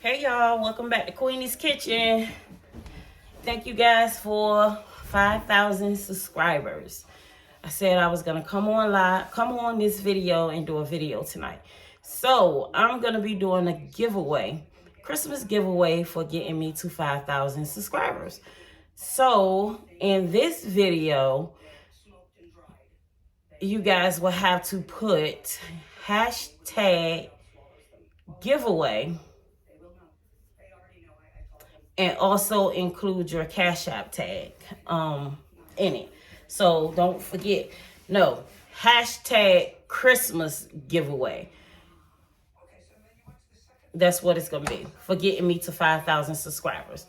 Hey y'all, welcome back to Queenie's Kitchen. Thank you guys for 5,000 subscribers. I said I was gonna come on this video and do a video tonight. So I'm gonna be doing a giveaway, Christmas giveaway for getting me to 5,000 subscribers. So in this video, you guys will have to put hashtag giveaway and also include your Cash App tag in it. So don't forget, no, hashtag Christmas giveaway. That's what it's gonna be for getting me to 5,000 subscribers.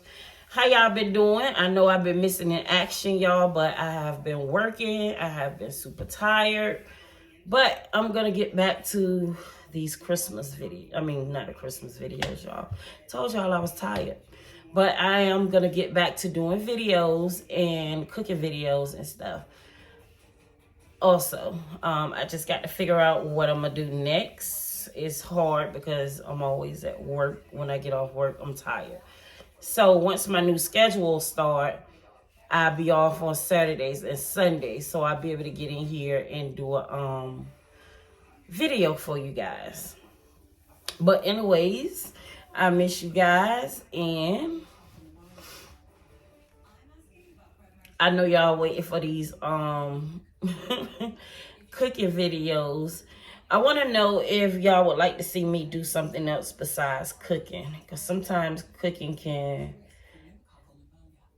How y'all been doing? I know I've been missing in action, y'all, but I have been working. I have been super tired. But I'm gonna get back to these Christmas videos. I mean, not the Christmas videos, y'all. Told y'all I was tired. But I am going to get back to doing videos and cooking videos and stuff. Also, I just got to figure out what I'm going to do next. It's hard because I'm always at work. When I get off work, I'm tired. So once my new schedule starts, I'll be off on Saturdays and Sundays. So I'll be able to get in here and do a video for you guys. But anyways, I miss you guys, and I know y'all waiting for these cooking videos. I want to know if y'all would like to see me do something else besides cooking, because sometimes cooking can,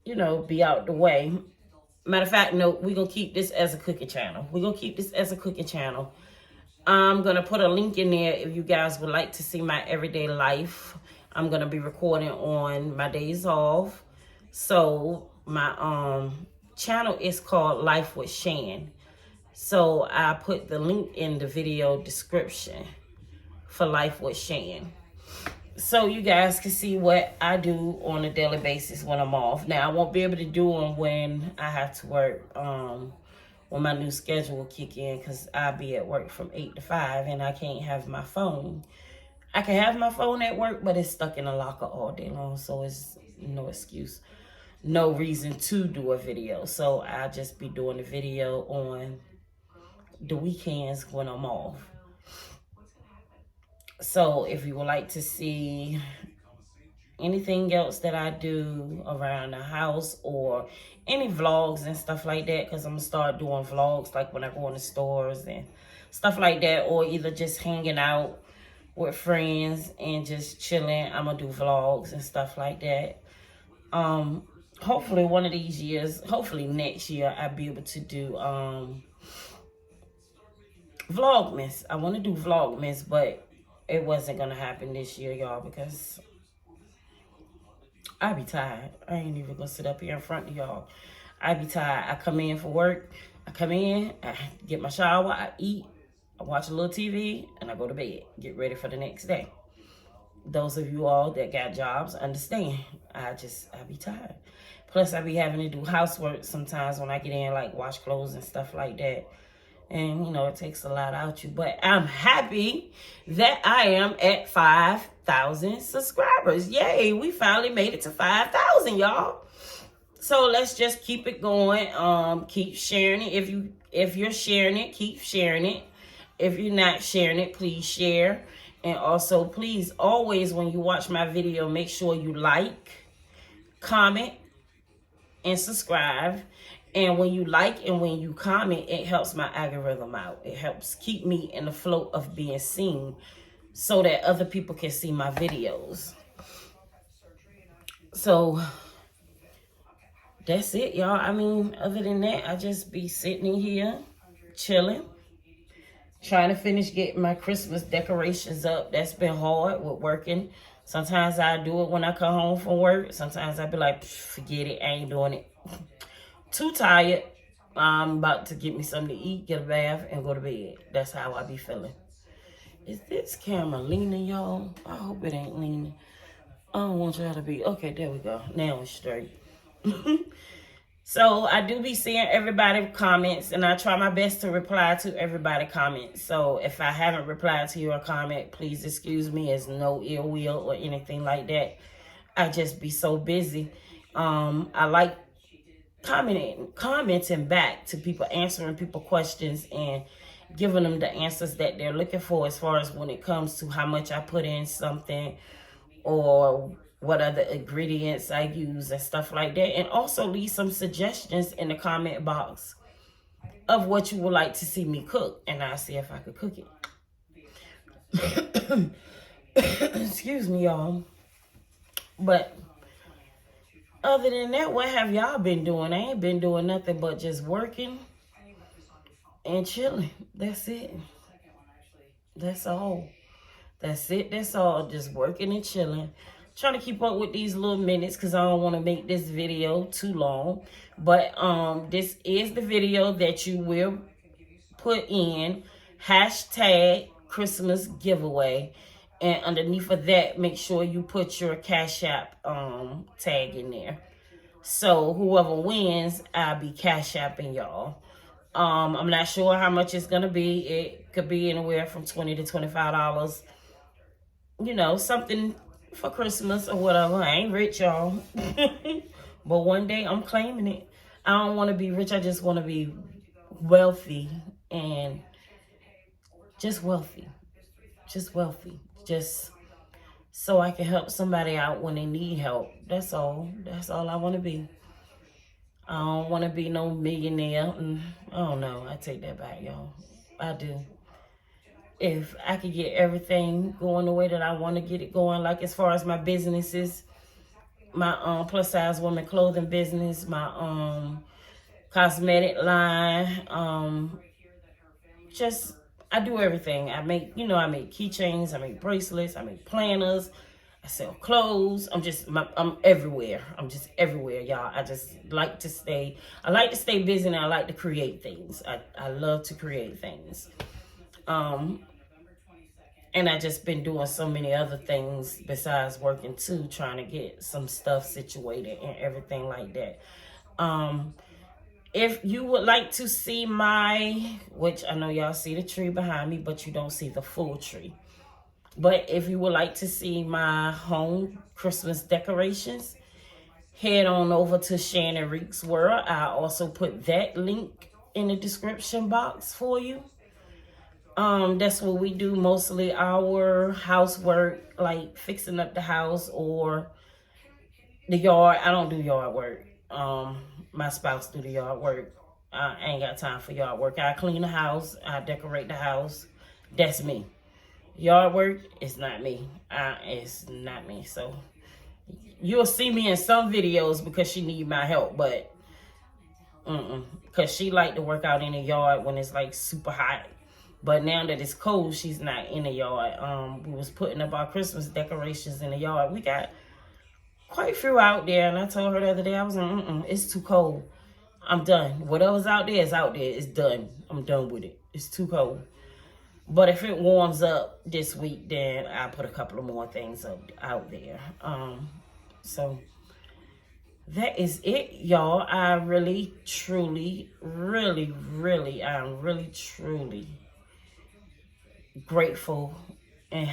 you know, be out the way. Matter of fact, no, we're going to keep this as a cooking channel. I'm going to put a link in there if you guys would like to see my everyday life. I'm going to be recording on my days off. So my channel is called Life with Shan. So I put the link in the video description for Life with Shan. So you guys can see what I do on a daily basis when I'm off. Now, I won't be able to do them when I have to work, when my new schedule will kick in, because I'll be at work from 8 to 5 and I can't have my phone. I can have my phone at work, but it's stuck in a locker all day long, so it's no excuse, no reason to do a video. So I'll just be doing a video on the weekends when I'm off. So if you would like to see anything else that I do around the house or any vlogs and stuff like that, because I'm going to start doing vlogs like when I go in the stores and stuff like that, or either just hanging out with friends and just chilling, I'm going to do vlogs and stuff like that. Hopefully one of these years, hopefully next year, I'll be able to do Vlogmas. I want to do Vlogmas, but it wasn't going to happen this year, y'all, because I be tired. I ain't even going to sit up here in front of y'all. I be tired. I come in for work. I come in, I get my shower, I eat, I watch a little TV, and I go to bed. Get ready for the next day. Those of you all that got jobs understand. I be tired. Plus, I be having to do housework sometimes when I get in, like wash clothes and stuff like that. And, you know, it takes a lot out you. But I'm happy that I am at 5,000 subscribers. Yay, we finally made it to 5,000, y'all. So let's just keep it going. Keep sharing it. If you're sharing it, keep sharing it. If you're not sharing it, please share. And also, please, always when you watch my video, make sure you like, comment, and subscribe. And when you like and when you comment, it helps my algorithm out. It helps keep me in the flow of being seen so that other people can see my videos. So that's it, y'all. I mean, other than that, I just be sitting in here, chilling, trying to finish getting my Christmas decorations up. That's been hard with working. Sometimes I do it when I come home from work. Sometimes I be like, forget it, I ain't doing it. Too tired. I'm about to get me something to eat, get a bath, and go to bed. That's how I be feeling. Is this camera leaning, y'all? I hope it ain't leaning. I don't want y'all to be. Okay, there we go. Now it's straight. So I do be seeing everybody comments, and I try my best to reply to everybody comments. So if I haven't replied to your comment, please excuse me. It's no ill will or anything like that. I just be so busy. I like commenting back to people, answering people questions, and giving them the answers that they're looking for, as far as when it comes to how much I put in something, or what other ingredients I use and stuff like that. And also leave some suggestions in the comment box of what you would like to see me cook, and I'll see if I could cook it. Excuse me, y'all. But other than that, what have y'all been doing? I ain't been doing nothing but just working and chilling. That's it. That's all. That's it. That's all. Just working and chilling. Trying to keep up with these little minutes because I don't want to make this video too long. But this is the video that you will put in hashtag Christmas giveaway. And underneath of that, make sure you put your Cash App tag in there. So whoever wins, I'll be Cash Apping y'all. I'm not sure how much it's gonna be. It could be anywhere from $20 to $25. You know, something for Christmas or whatever. I ain't rich, y'all. But one day I'm claiming it. I don't want to be rich. I just want to be wealthy, and just wealthy. Just wealthy. Just so I can help somebody out when they need help. That's all. That's all I want to be. I don't want to be no millionaire. I don't know. I take that back, y'all. I do. If I could get everything going the way that I want to get it going, like as far as my businesses, my plus size women clothing business, my cosmetic line, just I do everything. I make keychains, I make bracelets, I make planners, I sell clothes. I'm everywhere. I'm just everywhere, y'all. I like to stay busy, and I like to create things. I love to create things. And I just been doing so many other things besides working too, trying to get some stuff situated and everything like that. If you would like to see which I know y'all see the tree behind me, but you don't see the full tree. But if you would like to see my home Christmas decorations, head on over to Shannon Reek's World. I also put that link in the description box for you. That's what we do mostly our housework, like fixing up the house or the yard. I don't do yard work. My spouse do the yard work. I ain't got time for yard work. I clean the house. I decorate the house. That's me. Yard work is not me. It's not me. So you'll see me in some videos because she need my help, but because she like to work out in the yard when it's like super hot. But now that it's cold, she's not in the yard. We was putting up our Christmas decorations in the yard. We got quite a few out there, and I told her the other day, I was like, it's too cold. I'm done. Whatever's out there is out there. It's done. I'm done with it. It's too cold. But if it warms up this week, then I'll put a couple of more things out there. So that is it, y'all. I really, truly, really, I'm really, truly grateful, and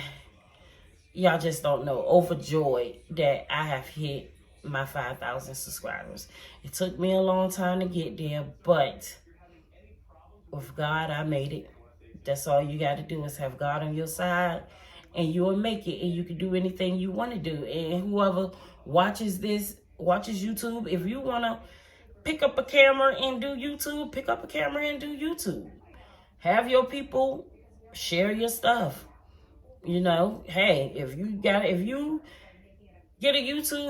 y'all just don't know, overjoyed that I have hit my 5,000 subscribers. It took me a long time to get there, but with God, I made it. That's all you got to do is have God on your side, and you'll make it, and you can do anything you want to do. And whoever watches YouTube, if you want to pick up a camera and do YouTube, pick up a camera and do YouTube. Have your people share your stuff. You know, hey, if you get a YouTube,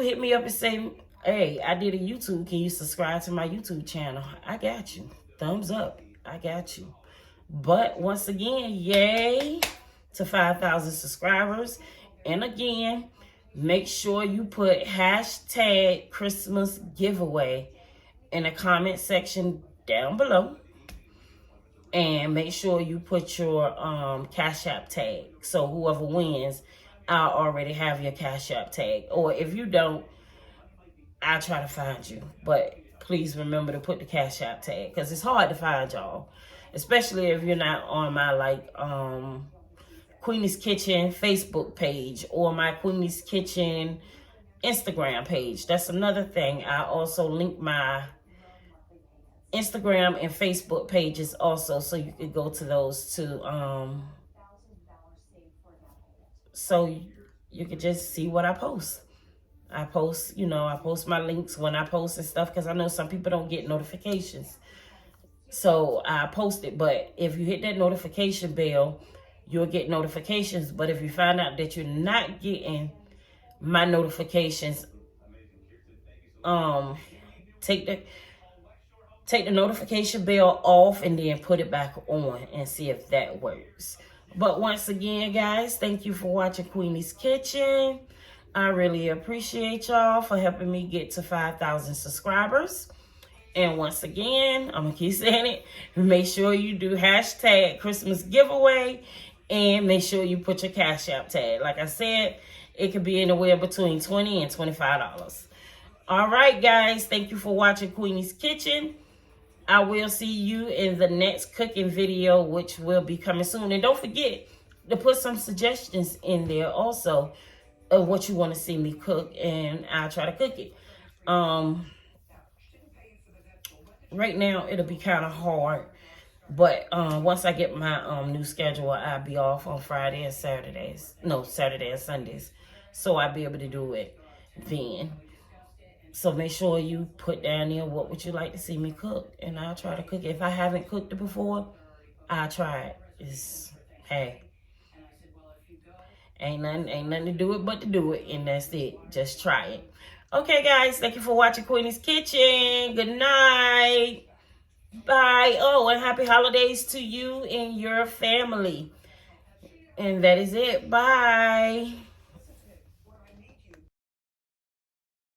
hit me up and say, hey, I did a YouTube. Can you subscribe to my YouTube channel? I got you. Thumbs up. I got you. But once again, yay to 5,000 subscribers. And again, make sure you put hashtag Christmas giveaway in the comment section down below. And make sure you put your Cash App tag. So whoever wins, I'll already have your Cash App tag. Or if you don't, I'll try to find you. But please remember to put the Cash App tag, because it's hard to find y'all, especially if you're not on my Queenie's Kitchen Facebook page or my Queenie's Kitchen Instagram page. That's another thing. I also link my Instagram and Facebook pages also, so you could go to those too. So you could just see what I post. I post my links when I post and stuff, because I know some people don't get notifications. So I post it, but if you hit that notification bell, you'll get notifications. But if you find out that you're not getting my notifications, take the notification bell off and then put it back on and see if that works. But once again, guys, thank you for watching Queenie's Kitchen. I really appreciate y'all for helping me get to 5,000 subscribers. And once again, I'm going to keep saying it. Make sure you do hashtag Christmas giveaway, and make sure you put your Cash App tag. Like I said, it could be anywhere between $20 and $25. All right, guys. Thank you for watching Queenie's Kitchen. I will see you in the next cooking video, which will be coming soon. And don't forget to put some suggestions in there also of what you want to see me cook, and I'll try to cook it. Right now, it'll be kind of hard. But once I get my new schedule, I'll be off on Friday and Saturdays. No, Saturday and Sundays. So I'll be able to do it then. So make sure you put down there what would you like to see me cook, and I'll try to cook it. If I haven't cooked it before, I'll try it. Hey, ain't nothing to do it but to do it, and that's it. Just try it. Okay, guys, thank you for watching Queenie's Kitchen. Good night. Bye. Oh, and happy holidays to you and your family. And that is it. Bye.